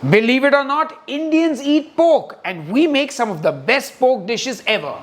Believe it or not, Indians eat pork and we make some of the best pork dishes ever.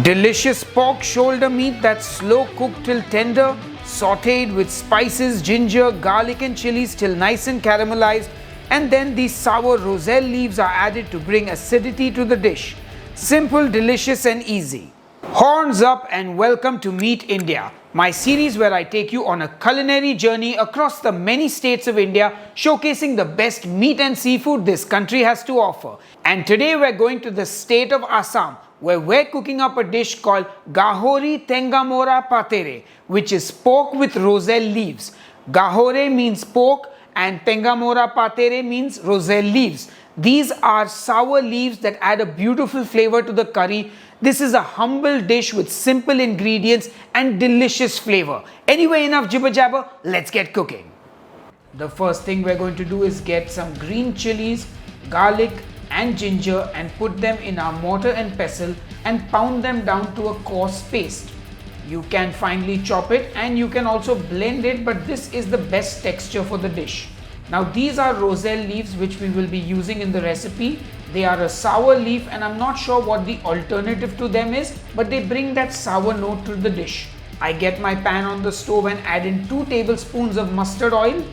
Delicious pork shoulder meat that's slow cooked till tender, sauteed with spices, ginger, garlic and chilies till nice and caramelized, and then these sour Roselle leaves are added to bring acidity to the dish. Simple, delicious and easy. Horns up and welcome to Meet India, my series where I take you on a culinary journey across the many states of India, showcasing the best meat and seafood this country has to offer. And today we're going to the state of Assam, where we're cooking up a dish called Gahori Tengamora Patere, which is pork with Roselle leaves. Gahore means pork and Tengamora Patere means Roselle leaves. These are sour leaves that add a beautiful flavor to the curry. This is a humble dish with simple ingredients and delicious flavor. Anyway, enough jibber jabber, let's get cooking. The first thing we're going to do is get some green chilies, garlic and ginger and put them in our mortar and pestle and pound them down to a coarse paste. You can finely chop it and you can also blend it, but this is the best texture for the dish. Now these are Roselle leaves which we will be using in the recipe. They are a sour leaf and I'm not sure what the alternative to them is, but they bring that sour note to the dish. I get my pan on the stove and add in 2 tablespoons of mustard oil.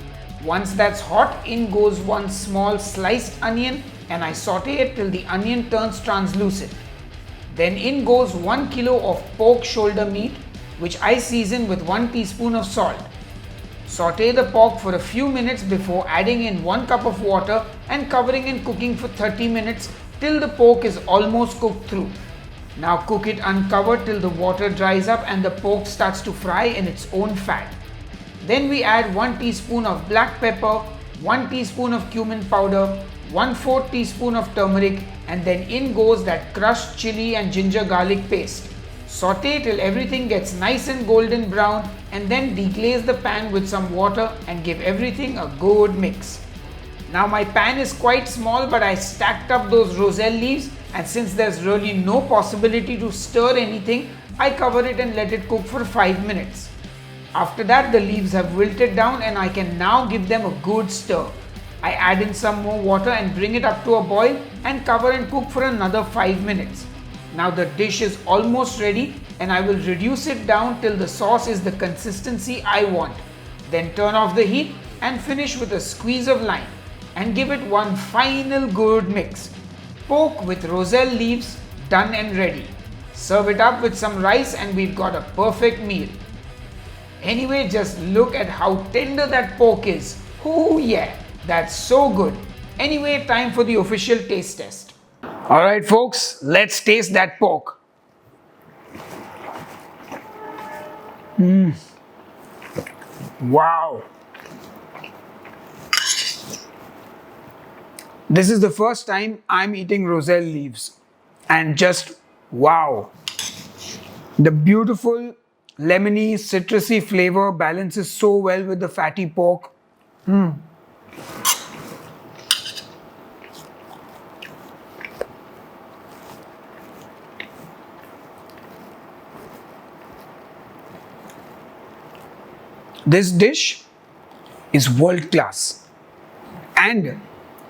Once that's hot, in goes 1 small sliced onion and I saute it till the onion turns translucent. Then in goes 1 kilo of pork shoulder meat, which I season with 1 teaspoon of salt. Saute the pork for a few minutes before adding in 1 cup of water and covering and cooking for 30 minutes till the pork is almost cooked through. Now cook it uncovered till the water dries up and the pork starts to fry in its own fat. Then we add 1 teaspoon of black pepper, 1 teaspoon of cumin powder, 1/4 teaspoon of turmeric, and then in goes that crushed chili and ginger garlic paste. Saute till everything gets nice and golden brown and then deglaze the pan with some water and give everything a good mix. Now my pan is quite small, but I stacked up those Roselle leaves, and since there's really no possibility to stir anything, I cover it and let it cook for 5 minutes. After that, the leaves have wilted down and I can now give them a good stir. I add in some more water and bring it up to a boil and cover and cook for another 5 minutes. Now the dish is almost ready and I will reduce it down till the sauce is the consistency I want. Then turn off the heat and finish with a squeeze of lime and give it one final good mix. Pork with Roselle leaves done and ready. Serve it up with some rice and we've got a perfect meal. Anyway, just look at how tender that pork is. Oh yeah, that's so good. Anyway, time for the official taste test. Alright folks, let's taste that pork. Wow. This is the first time I'm eating Roselle leaves and just wow. The beautiful lemony, citrusy flavor balances so well with the fatty pork. This dish is world class and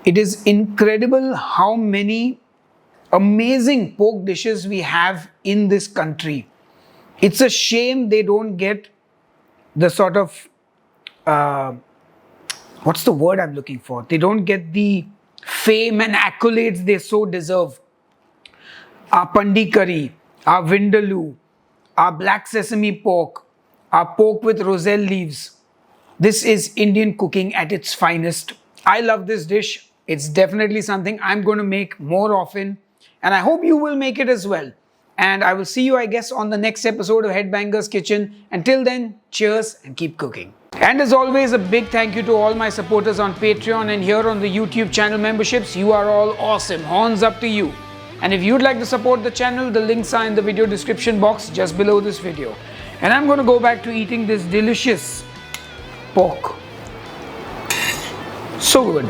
it is incredible how many amazing pork dishes we have in this country. It's a shame they don't get the sort of, what's the word I'm looking for? They don't get the fame and accolades they so deserve. Our pandi curry, our vindaloo, our black sesame pork, our pork with Roselle leaves. This is Indian cooking at its finest. I love this dish. It's definitely something I'm going to make more often. And I hope you will make it as well. And I will see you, I guess, on the next episode of Headbanger's Kitchen. Until then, cheers and keep cooking. And as always, a big thank you to all my supporters on Patreon and here on the YouTube channel memberships. You are all awesome. Horns up to you. And if you'd like to support the channel, the links are in the video description box just below this video. And I'm going to go back to eating this delicious pork. So good.